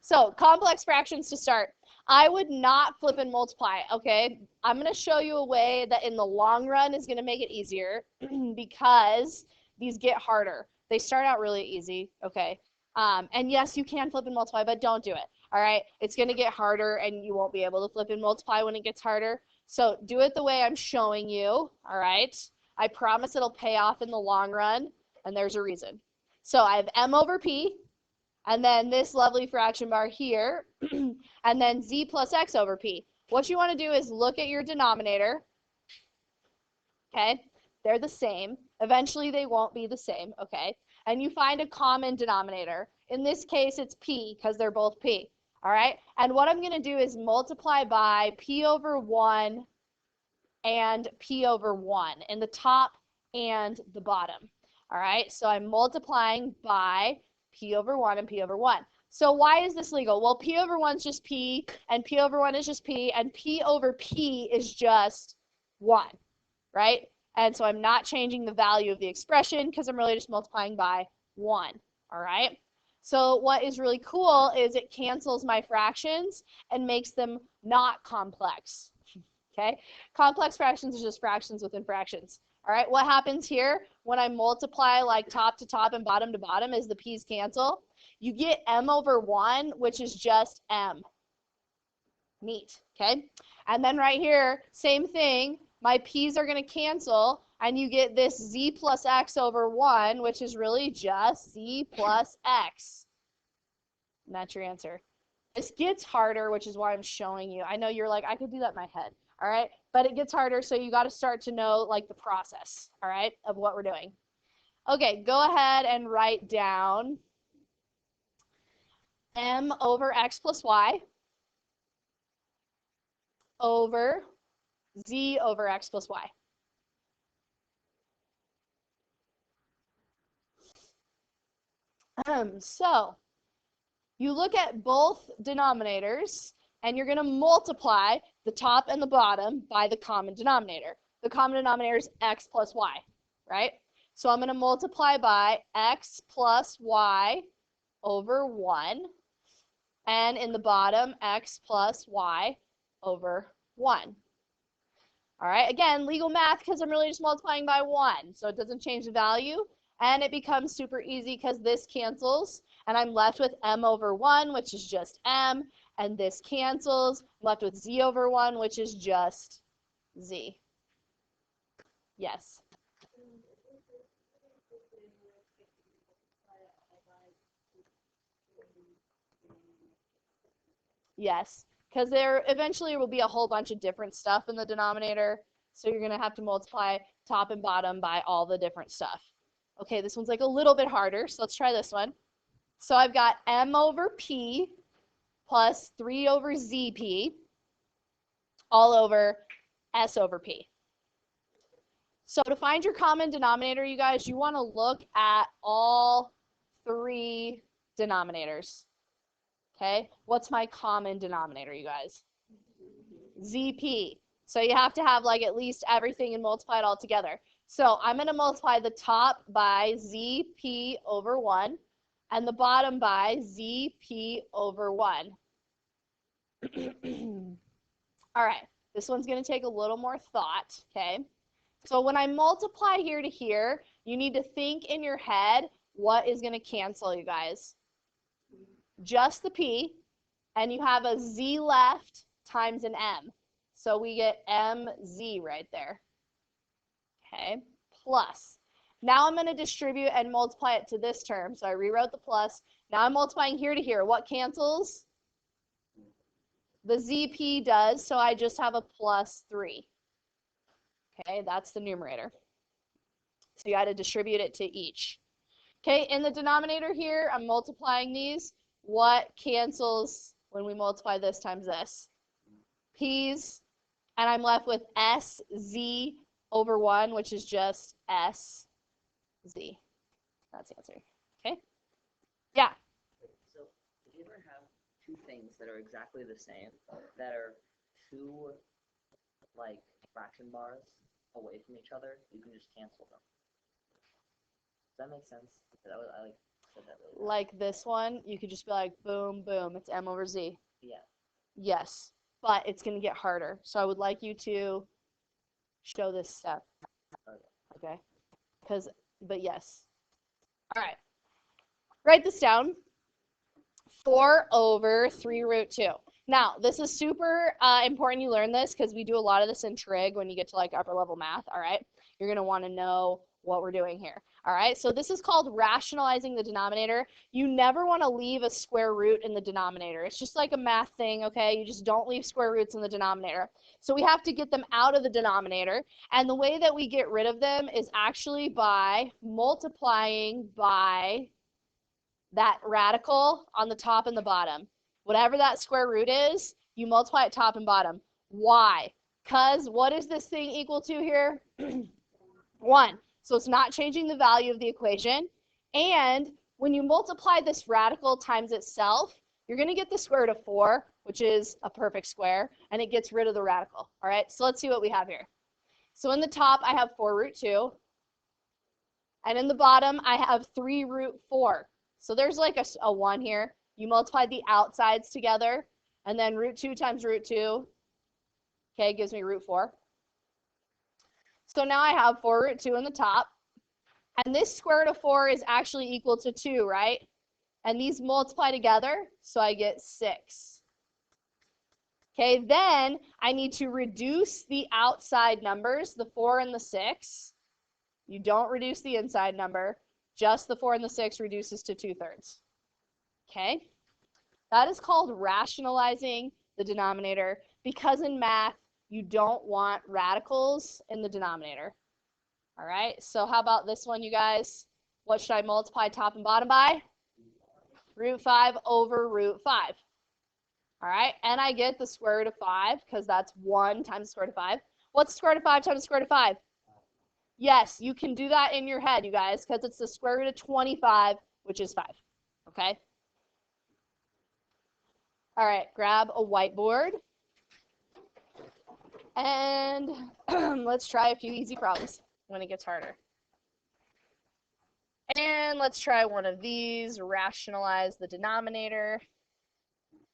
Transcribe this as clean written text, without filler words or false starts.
So complex fractions to start. I would not flip and multiply, okay? I'm going to show you a way that in the long run is going to make it easier because these get harder. They start out really easy, okay? And yes, you can flip and multiply, but don't do it, all right? It's going to get harder and you won't be able to flip and multiply when it gets harder. So do it the way I'm showing you, all right? I promise it'll pay off in the long run, and there's a reason. So I have m over p, and then this lovely fraction bar here, and then z plus x over p. What you want to do is look at your denominator, okay? They're the same. Eventually, they won't be the same, okay? And you find a common denominator. In this case, it's p, because they're both p, all right? And what I'm going to do is multiply by p over 1 and p over 1 in the top and the bottom, all right? So I'm multiplying by p over 1 and p over 1. So why is this legal? Well, p over 1 is just p, and p over 1 is just p, and p over p is just 1, right? And so I'm not changing the value of the expression because I'm really just multiplying by 1, all right? So what is really cool is it cancels my fractions and makes them not complex, okay? Complex fractions are just fractions within fractions. All right, what happens here when I multiply like top to top and bottom to bottom is the p's cancel. You get m over 1, which is just m. Neat, okay? And then right here, same thing. My p's are going to cancel, and you get this z plus x over 1, which is really just z plus x. And that's your answer. This gets harder, which is why I'm showing you. I know you're like, I could do that in my head, all right? But it gets harder, so you got to start to know, like, the process, all right, of what we're doing. Okay, go ahead and write down m over x plus y over z over x plus y. So you look at both denominators, and you're going to multiply the top and the bottom by the common denominator. The common denominator is x plus y, right? So I'm going to multiply by x plus y over 1, and in the bottom, x plus y over 1. All right, again, legal math because I'm really just multiplying by 1, so it doesn't change the value, and it becomes super easy because this cancels, and I'm left with m over 1, which is just m, and this cancels. I'm left with z over 1, which is just z. Yes. Yes, because there eventually will be a whole bunch of different stuff in the denominator, so you're going to have to multiply top and bottom by all the different stuff. Okay, this one's like a little bit harder, so let's try this one. So I've got m over p plus 3 over zp all over s over p. So to find your common denominator, you guys, you want to look at all 3 denominators. Okay, what's my common denominator, you guys? ZP. So you have to have like at least everything and multiply it all together. So I'm going to multiply the top by ZP over 1 and the bottom by ZP over 1. All right, this one's going to take a little more thought, okay? So when I multiply here to here, you need to think in your head what is going to cancel, you guys. Just the P, and you have a Z left times an M. So we get MZ right there. Okay, plus. Now I'm going to distribute and multiply it to this term. So I rewrote the plus. Now I'm multiplying here to here. What cancels? The ZP does, so I just have a plus 3. Okay, that's the numerator. So you got to distribute it to each. Okay, in the denominator here, I'm multiplying these. What cancels when we multiply this times this? P's, and I'm left with SZ over 1, which is just SZ. That's the answer. Okay? Yeah. So, if you ever have two things that are exactly the same, that are two, like, fraction bars away from each other, you can just cancel them. Does that make sense? said that really well. Like this one, you could just be like, boom, boom, it's m over z. Yeah. Yes, but it's going to get harder. So I would like you to show this step. Okay? But yes. All right. Write this down. 4 over 3 root 2. Now, this is super important you learn this because we do a lot of this in trig when you get to like upper level math, all right? You're going to want to know what we're doing here, all right? So this is called rationalizing the denominator. You never want to leave a square root in the denominator. It's just like a math thing, okay? You just don't leave square roots in the denominator. So we have to get them out of the denominator, and the way that we get rid of them is actually by multiplying by that radical on the top and the bottom. Whatever that square root is, you multiply it top and bottom. Why? Because what is this thing equal to here? 1. So it's not changing the value of the equation. And when you multiply this radical times itself, you're going to get the square root of 4, which is a perfect square, and it gets rid of the radical. All right, so let's see what we have here. So in the top, I have 4 root 2. And in the bottom, I have 3 root 4. So there's like a 1 here. You multiply the outsides together, and then root 2 times root 2, okay, gives me root 4. So now I have 4 root 2 in the top, and this square root of 4 is actually equal to 2, right? And these multiply together, so I get 6. Okay, then I need to reduce the outside numbers, the 4 and the 6. You don't reduce the inside number. Just the 4 and the 6 reduces to 2/3. Okay? That is called rationalizing the denominator because in math, you don't want radicals in the denominator. All right? So how about this one, you guys? What should I multiply top and bottom by? Root 5 over root 5. All right? And I get the square root of 5 because that's 1 times the square root of 5. What's the square root of 5 times the square root of 5? Yes, you can do that in your head, you guys, because it's the square root of 25, which is 5. Okay? All right, grab a whiteboard. And let's try a few easy problems when it gets harder. And let's try one of these, rationalize the denominator.